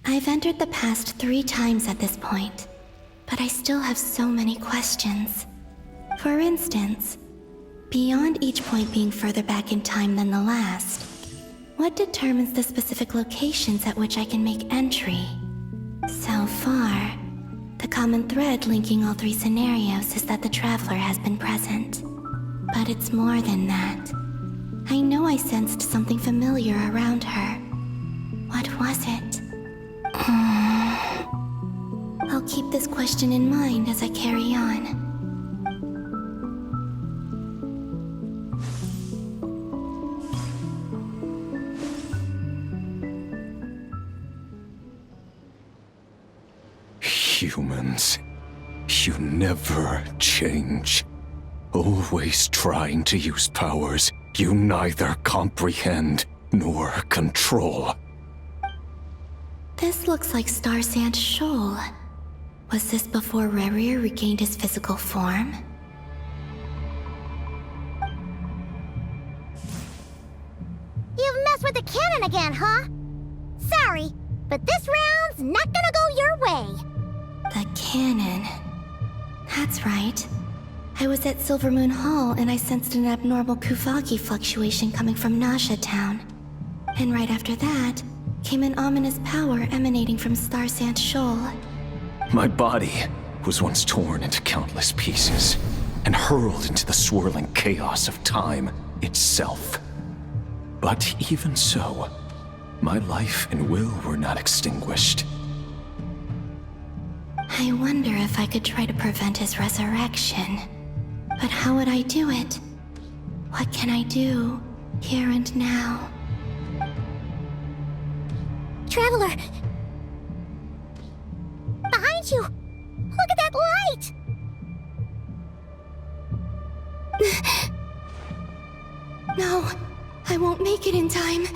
I've entered the past 3 times at this point, but I still have so many questions. For instance, beyond each point being further back in time than the last, what determines the specific locations at which I can make entry? So far, the common thread linking all 3 scenarios is that the Traveler has been present. But it's more than that. I know I sensed something familiar around her. What was it? I'll keep this question in mind as I carry on. Humans, you never change. Always trying to use powers you neither comprehend nor control. This looks like Star Sand Shoal. Was this before Rerir regained his physical form? You've messed with the cannon again, huh? Sorry, but this round's not gonna go your way. The cannon. That's right. I was at Silvermoon Hall and I sensed an abnormal Kuvagi fluctuation coming from Nasha Town. And right after that, came an ominous power emanating from Star Sand Shoal. My body was once torn into countless pieces and hurled into the swirling chaos of time itself. But even so, my life and will were not extinguished. I wonder if I could try to prevent his resurrection. But how would I do it? What can I do, here and now? Traveler! Behind you! Look at that light! No, I won't make it in time.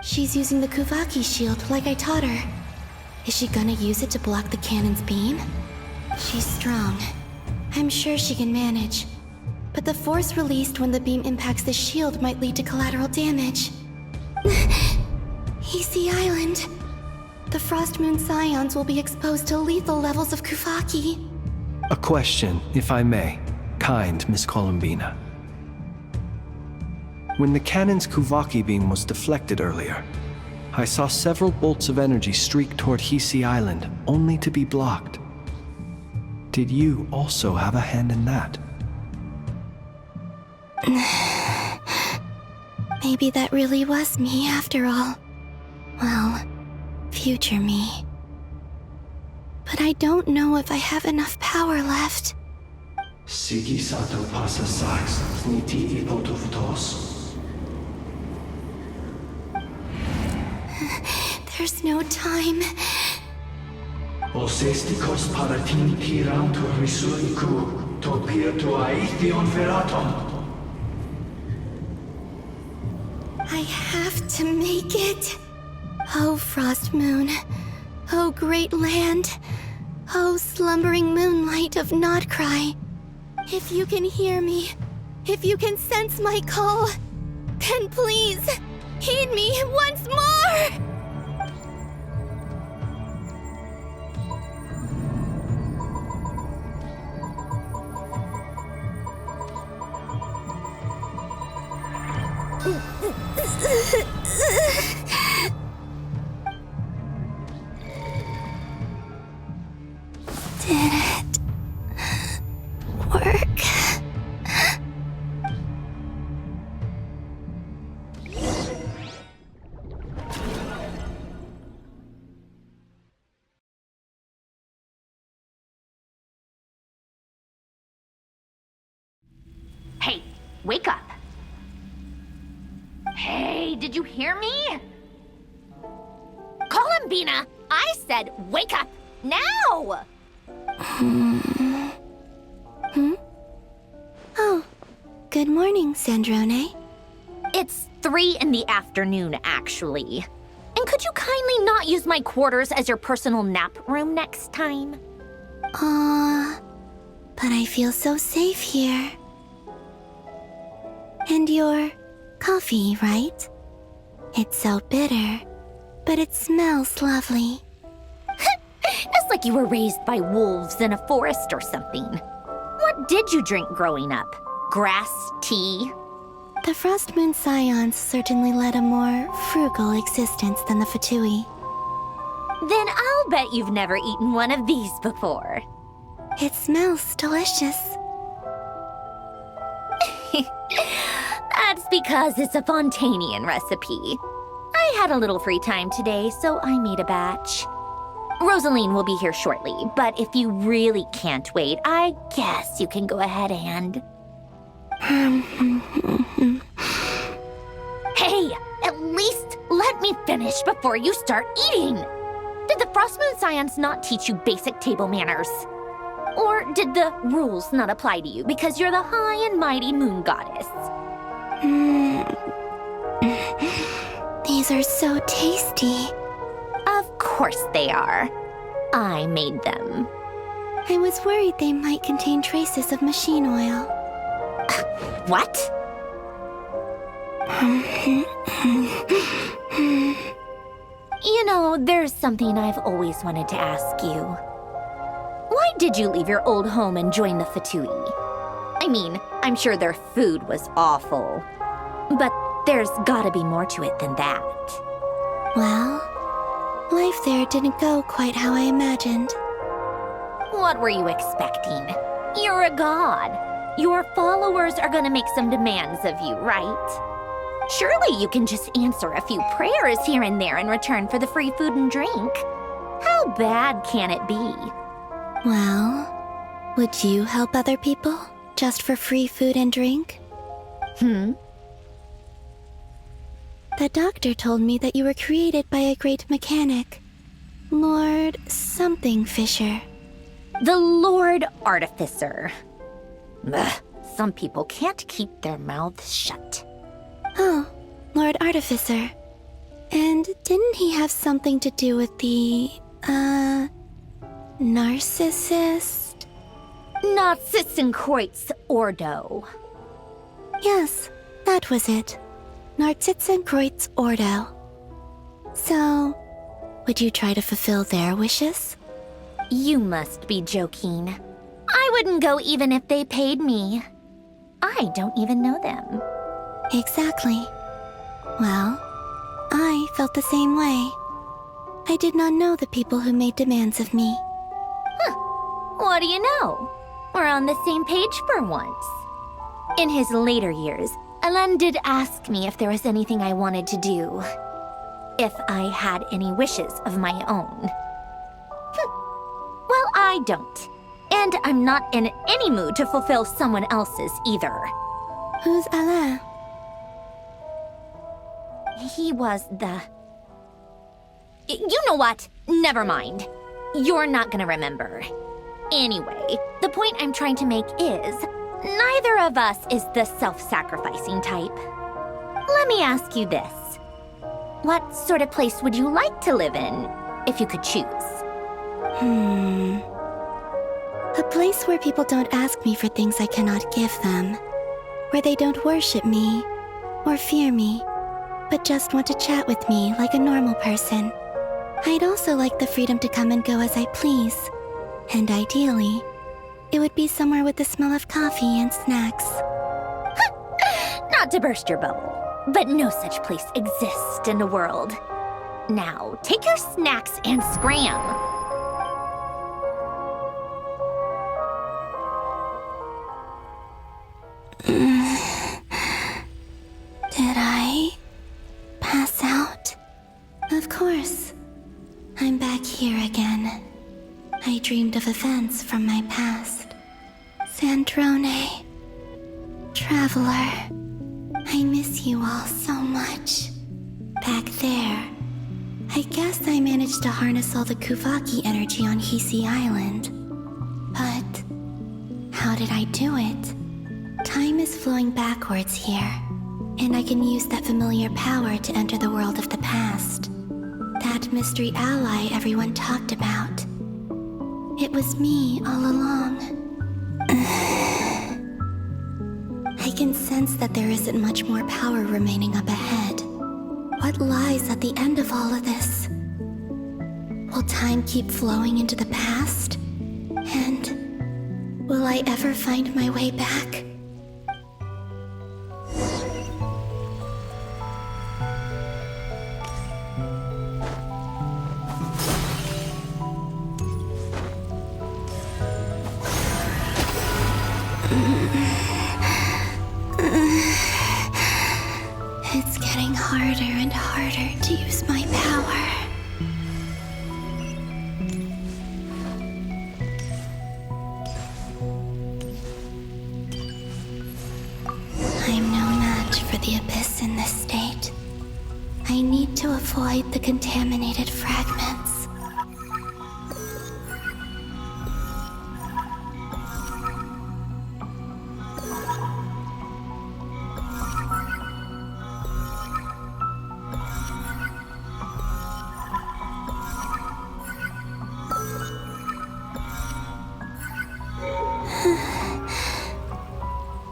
She's using the Kuvaki shield like I taught her. Is she gonna use it to block the cannon's beam? She's strong. I'm sure she can manage. But the force released when the beam impacts the shield might lead to collateral damage. Easy Island. The Frost Moon Scions will be exposed to lethal levels of Kuvaki. A question, if I may, kind Miss Columbina. When the cannon's Kuvaki beam was deflected earlier, I saw several bolts of energy streak toward Hisi Island, only to be blocked. Did you also have a hand in that? Maybe that really was me after all. Well, future me. But I don't know if I have enough power left. Sigi sato pasa sax, niti ipotuftos. There's no time. Osestikos paratini tirantur risuriku, topirtu aithion veratom. I have to make it. Oh, Frost Moon. Oh, great land. Oh, slumbering moonlight of Nodcry. If you can hear me, if you can sense my call, then please, heed me once more! Did it work? Hey, wake up. Hey, did you hear me? Columbina! I said wake up! Now! Oh, good morning, Sandrone. It's 3 in the afternoon, actually. And could you kindly not use my quarters as your personal nap room next time? But I feel so safe here. And your coffee, right? It's so bitter, but it smells lovely. It's like you were raised by wolves in a forest or something. What did you drink growing up? Grass tea? The Frost Moon Scions certainly led a more frugal existence than the Fatui. Then I'll bet you've never eaten one of these before. It smells delicious. That's because it's a Fontanian recipe. I had a little free time today, so I made a batch. Rosaline will be here shortly, but if you really can't wait, I guess you can go ahead and... Hey, at least let me finish before you start eating! Did the Frost Moon Scions not teach you basic table manners? Or did the rules not apply to you because you're the high and mighty moon goddess? These are so tasty. Of course they are. I made them. I was worried they might contain traces of machine oil. What? You know, there's something I've always wanted to ask you. Why did you leave your old home and join the Fatui? I mean, I'm sure their food was awful. But there's gotta be more to it than that. Well, life there didn't go quite how I imagined. What were you expecting? You're a god. Your followers are gonna make some demands of you, right? Surely you can just answer a few prayers here and there in return for the free food and drink. How bad can it be? Well, would you help other people just for free food and drink? The doctor told me that you were created by a great mechanic, Lord something Fisher. The Lord Artificer. Ugh, some people can't keep their mouths shut. Oh, Lord Artificer. And didn't he have something to do with the, narcissist? Narcissenkreuz Ordo. Yes, that was it. Narcissenkreuz Ordo. So, would you try to fulfill their wishes? You must be joking. I wouldn't go even if they paid me. I don't even know them. Exactly. Well, I felt the same way. I did not know the people who made demands of me. What do you know? We're on the same page for once. In his later years, Alen did ask me if there was anything I wanted to do. If I had any wishes of my own. Well, I don't. And I'm not in any mood to fulfill someone else's either. Who's Alain? He was the... You know what? Never mind. You're not gonna remember. Anyway, the point I'm trying to make is, neither of us is the self-sacrificing type. Let me ask you this. What sort of place would you like to live in, if you could choose? A place where people don't ask me for things I cannot give them. Where they don't worship me, or fear me, but just want to chat with me like a normal person. I'd also like the freedom to come and go as I please. And ideally, it would be somewhere with the smell of coffee and snacks. Not to burst your bubble, but no such place exists in the world. Now, take your snacks and scram. Did I pass out? Of course. I'm back here again. I dreamed of events from my past. Sandrone. Traveler. I miss you all so much. Back there. I guess I managed to harness all the Kuvaki energy on Hisi Island. But how did I do it? Time is flowing backwards here, and I can use that familiar power to enter the world of the past. That mystery ally everyone talked about. It was me all along. I can sense that there isn't much more power remaining up ahead. What lies at the end of all of this? Will time keep flowing into the past? And will I ever find my way back? It's getting harder and harder to use my power. I'm no match for the Abyss in this state. I need to avoid the contaminated fragments.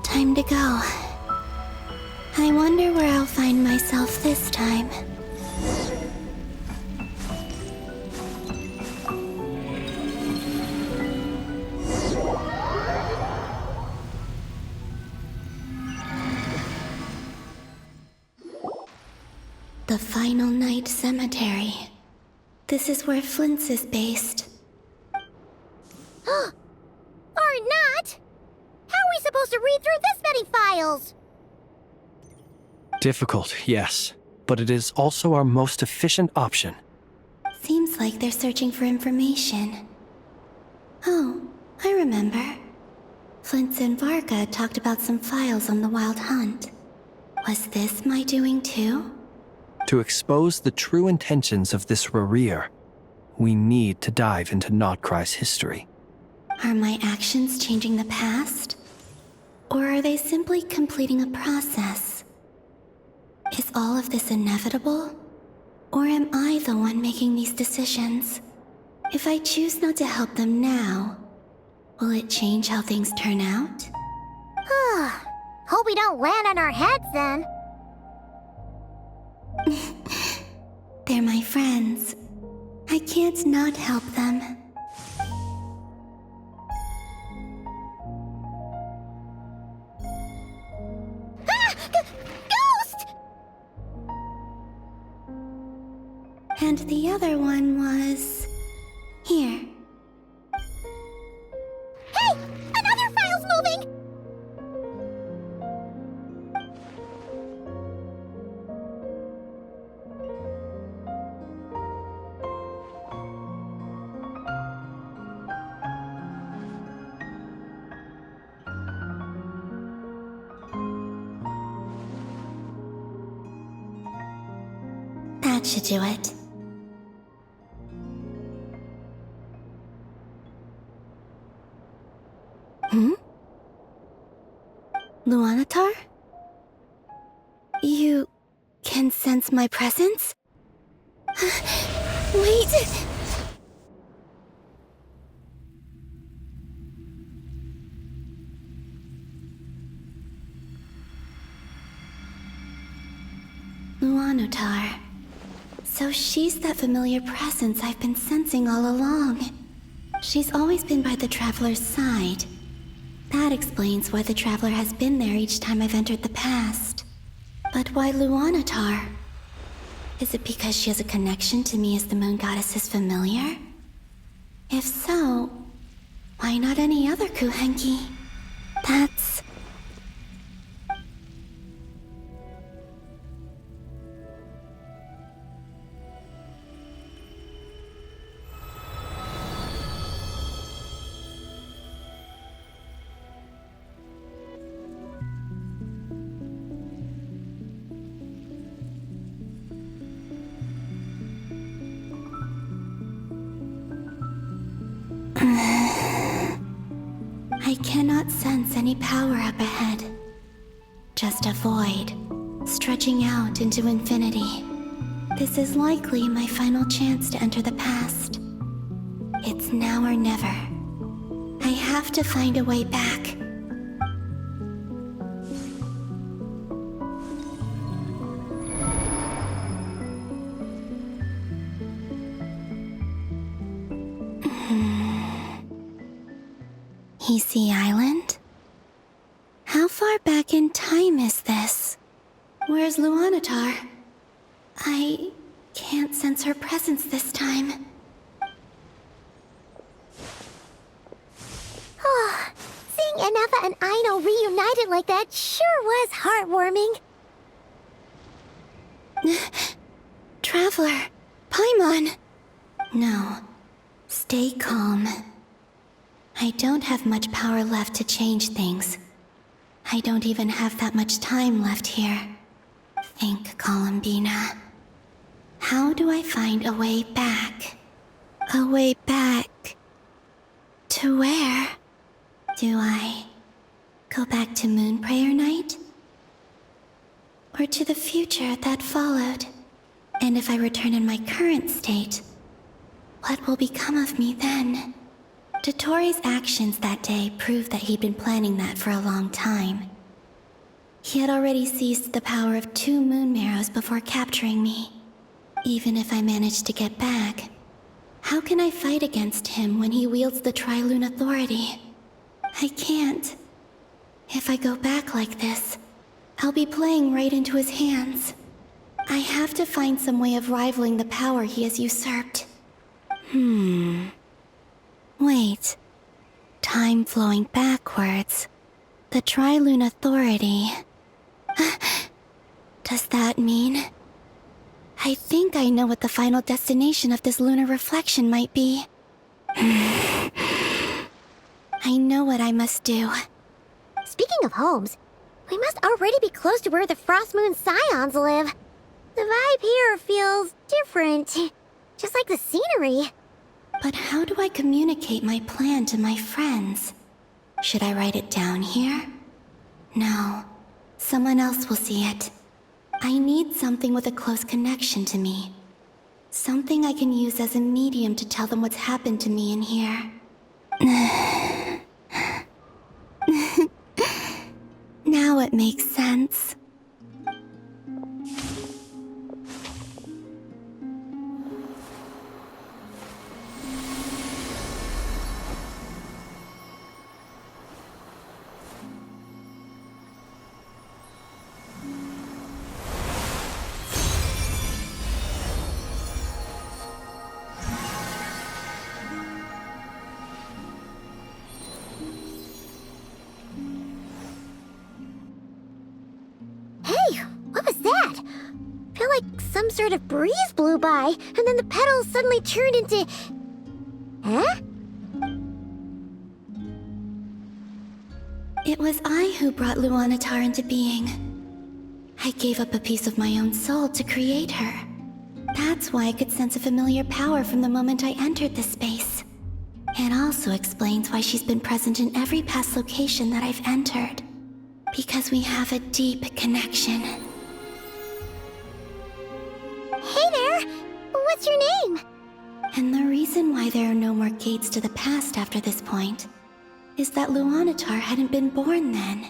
Time to go. I wonder where I'll find myself this time. The Final Night Cemetery. This is where Flint's is based. Or not! How are we supposed to read through this many files? Difficult, yes, but it is also our most efficient option. Seems like they're searching for information. Oh, I remember. Flint's and Varga talked about some files on the Wild Hunt. Was this my doing too? To expose the true intentions of this Rereer, we need to dive into Notcry's history. Are my actions changing the past? Or are they simply completing a process? Is all of this inevitable? Or am I the one making these decisions? If I choose not to help them now, will it change how things turn out? Hope we don't land on our heads then. They're my friends. I can't not help them. Ghost! And the other one was... here. Hey! Another file's moving! That should do it. Luna4? You can sense my presence? Wait! Luna4. So she's that familiar presence I've been sensing all along. She's always been by the Traveler's side. That explains why the Traveler has been there each time I've entered the past. But why Luna4? Is it because she has a connection to me as the Moon Goddess's familiar? If so, why not any other Kuhenki? That's... I cannot sense any power up ahead. Just a void, stretching out into infinity. This is likely my final chance to enter the past. It's now or never. I have to find a way back. Hisi Island? How far back in time is this? Where's Luna4? I can't sense her presence this time. Oh, seeing Anafa and Aino reunited like that sure was heartwarming. Traveler, Paimon! No, stay calm. I don't have much power left to change things. I don't even have that much time left here. Think, Columbina. How do I find a way back? A way back... to where? Do I go back to Moon Prayer Night? Or to the future that followed? And if I return in my current state, what will become of me then? Dotori's actions that day proved that he'd been planning that for a long time. He had already seized the power of 2 moon marrows before capturing me. Even if I managed to get back, how can I fight against him when he wields the Tri-Lune Authority? I can't. If I go back like this, I'll be playing right into his hands. I have to find some way of rivaling the power he has usurped. Wait. Time flowing backwards. The Tri-Lune Authority. Does that mean... I think I know what the final destination of this lunar reflection might be. I know what I must do. Speaking of homes, we must already be close to where the Frost Moon Scions live. The vibe here feels different, just like the scenery. But how do I communicate my plan to my friends? Should I write it down here? No. Someone else will see it. I need something with a close connection to me. Something I can use as a medium to tell them what's happened to me in here. Now it makes sense. Some sort of breeze blew by, and then the petals suddenly turned into... Huh? It was I who brought Luna4 into being. I gave up a piece of my own soul to create her. That's why I could sense a familiar power from the moment I entered this space. It also explains why she's been present in every past location that I've entered. Because we have a deep connection. Hey there! What's your name? And the reason why there are no more gates to the past after this point is that Luna4 hadn't been born then.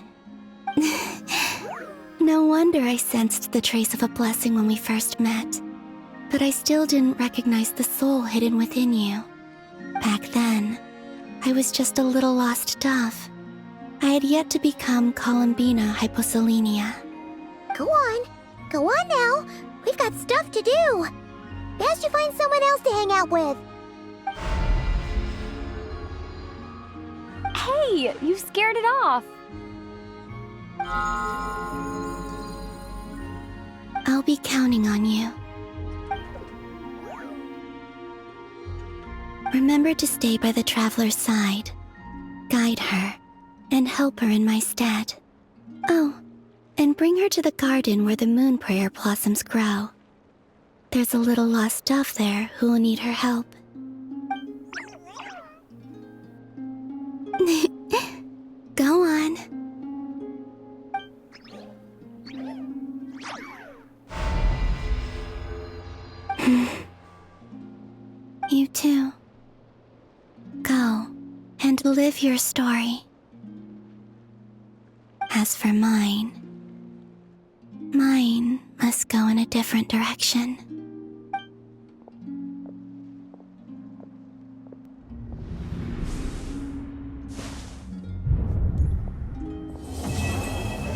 No wonder I sensed the trace of a blessing when we first met. But I still didn't recognize the soul hidden within you. Back then, I was just a little lost dove. I had yet to become Columbina Hyposelenia. Go on now. We've got stuff to do. Best you find someone else to hang out with. Hey, you scared it off. I'll be counting on you. Remember to stay by the traveler's side, guide her, and help her in my stead. Oh, and bring her to the garden where the moon prayer blossoms grow. There's a little lost dove there who will need her help. Go on. You too. Go and live your story. As for mine must go in a different direction.